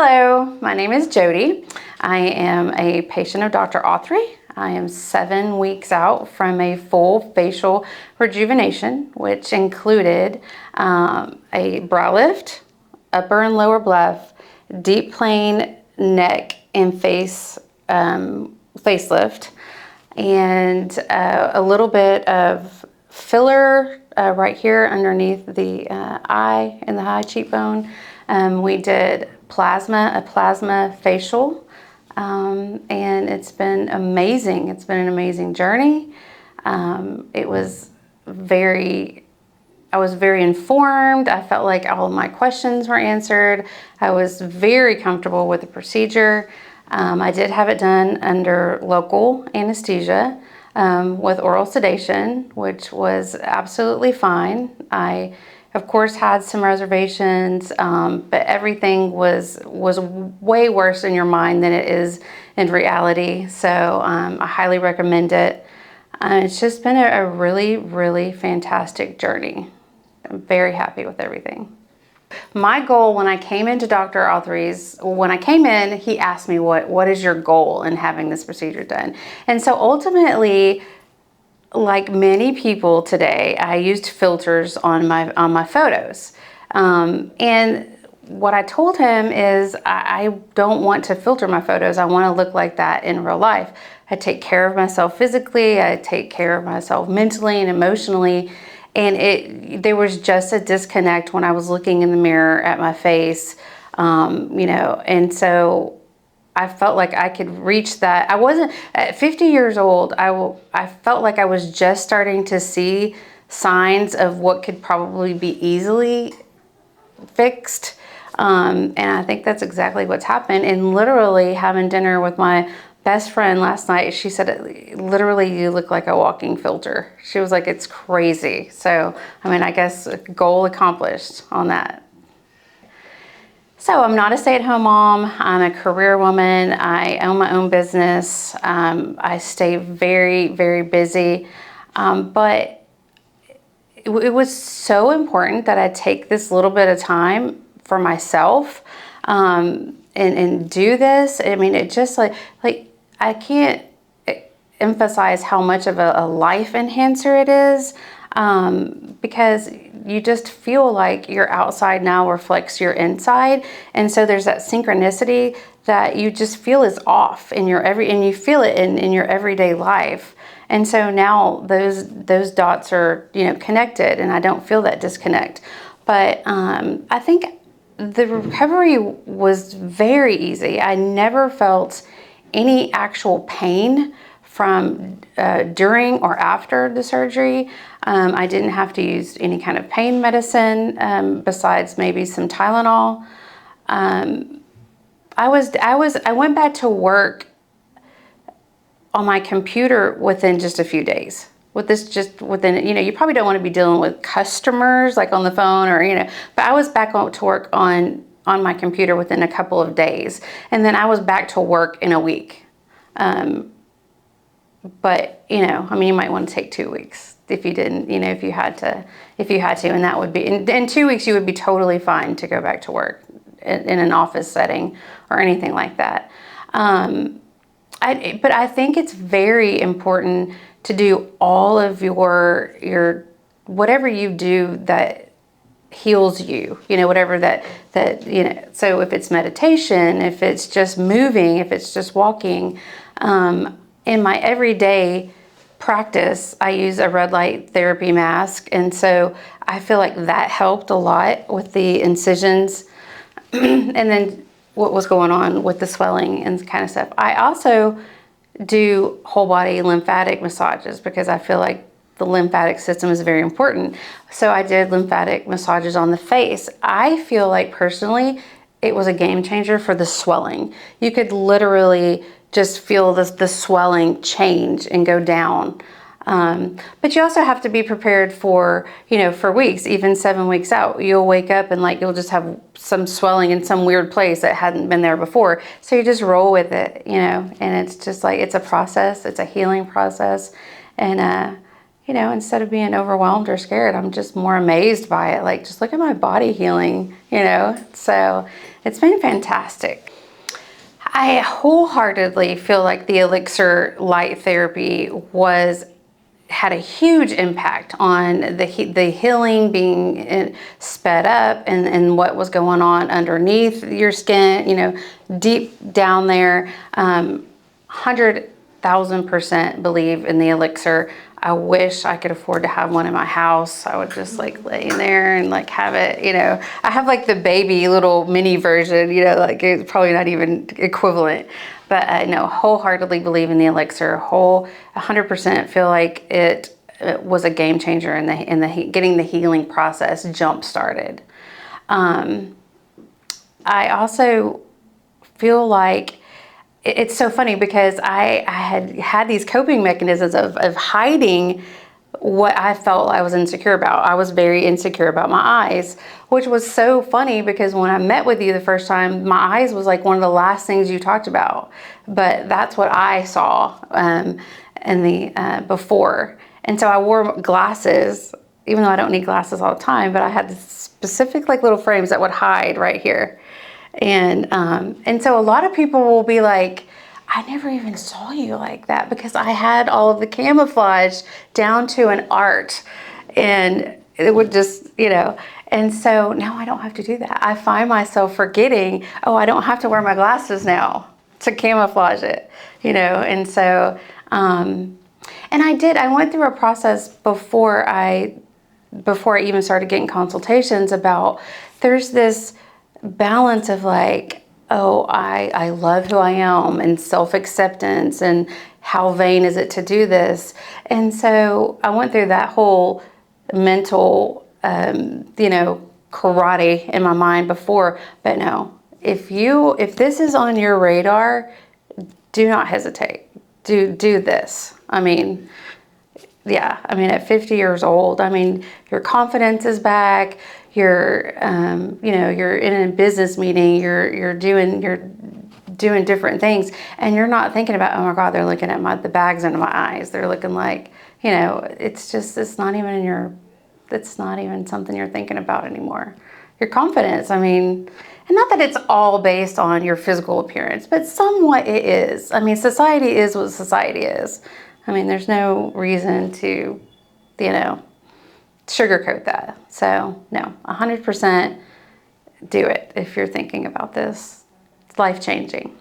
Hello, my name is Jodie. I am a patient of Dr. Athre. I am 7 weeks out from a full facial rejuvenation, which included a brow lift, upper and lower bleph, deep plane neck and face facelift, and a little bit of filler right here underneath the eye and the high cheekbone. We did a plasma facial, and it's been amazing. It's been an amazing journey. I was very informed. I felt like all of my questions were answered. I was very comfortable with the procedure. I did have it done under local anesthesia with oral sedation, which was absolutely fine. I, of course, had some reservations, but everything was way worse in your mind than it is in reality. So I highly recommend it. It's just been a really, really fantastic journey. I'm very happy with everything. My goal when I came into Dr. Athre's, when I came in, he asked me, what is your goal in having this procedure done? And so ultimately, like many people today, I used filters on my photos. And what I told him is I don't want to filter my photos. I want to look like that in real life. I take care of myself physically. I take care of myself mentally and emotionally. And there was just a disconnect when I was looking in the mirror at my face, and so I felt like I could reach that. I wasn't, at 50 years old, I felt like I was just starting to see signs of what could probably be easily fixed. And I think that's exactly what's happened. And literally having dinner with my best friend last night, she said, literally, you look like a walking filter. She was like, it's crazy. So, I mean, I guess goal accomplished on that. So I'm not a stay-at-home mom. I'm a career woman. I own my own business. I stay very, very busy. But it was so important that I take this little bit of time for myself and do this. I mean, it just like I can't emphasize how much of a life enhancer it is, because you just feel like your outside now reflects your inside. And so there's that synchronicity that you just feel is off in your and you feel it in your everyday life. And so now those dots are, connected, and I don't feel that disconnect. But I think the recovery was very easy. I never felt any actual pain from during or after the surgery. I didn't have to use any kind of pain medicine besides maybe some Tylenol. I went back to work on my computer within just a few days. You probably don't want to be dealing with customers like on the phone but I was back to work on my computer within a couple of days. And then I was back to work in a week. But, you might want to take 2 weeks if you didn't, if you had to, and that would be, in 2 weeks, you would be totally fine to go back to work in an office setting or anything like that. But I think it's very important to do all of your whatever you do that heals you, whatever that, so if it's meditation, if it's just moving, if it's just walking, in my everyday practice, I use a red light therapy mask. And so I feel like that helped a lot with the incisions and then what was going on with the swelling and kind of stuff. I also do whole body lymphatic massages because I feel like the lymphatic system is very important. So I did lymphatic massages on the face. I feel like personally, it was a game changer for the swelling. You could literally just feel the swelling change and go down. But you also have to be prepared for weeks, even 7 weeks out. You'll wake up and you'll just have some swelling in some weird place that hadn't been there before. So you just roll with it, and it's just it's a process. It's a healing process. And, instead of being overwhelmed or scared, I'm just more amazed by it. Just look at my body healing, So it's been fantastic. I wholeheartedly feel like the elixir light therapy had a huge impact on the healing being sped up, and what was going on underneath your skin, you know, deep down there. 100,000% believe in the elixir. I wish I could afford to have one in my house. I would just like lay in there and like have it, you know. I have like the baby little mini version, you know, like it's probably not even equivalent. But I wholeheartedly believe in the elixir. 100% feel like it was a game changer in the getting the healing process jump started. I also feel like it's so funny because I had these coping mechanisms of hiding what I felt I was insecure about. I was very insecure about my eyes, which was so funny because when I met with you the first time, my eyes was like one of the last things you talked about. But that's what I saw in the before. And so I wore glasses, even though I don't need glasses all the time, but I had this specific like little frames that would hide right here. And so a lot of people will be like, I never even saw you like that because I had all of the camouflage down to an art, and it would just, you know, and so now I don't have to do that. I find myself forgetting, oh, I don't have to wear my glasses now to camouflage it, you know, and so, and I went through a process before I even started getting consultations about, there's this balance of like, oh, I love who I am, and self-acceptance, and how vain is it to do this? And so I went through that whole mental, karate in my mind before, but no, if this is on your radar, do not hesitate. Do this. I mean, yeah, I mean, at 50 years old, I mean, your confidence is back. You're, you're in a business meeting. You're doing different things, and you're not thinking about, oh my God, they're looking at the bags under my eyes. They're looking like, you know, it's not even something you're thinking about anymore. Your confidence, I mean, and not that it's all based on your physical appearance, but somewhat it is. I mean, society is what society is. I mean, there's no reason to, sugarcoat that. So no, 100% do it if you're thinking about this. It's life-changing.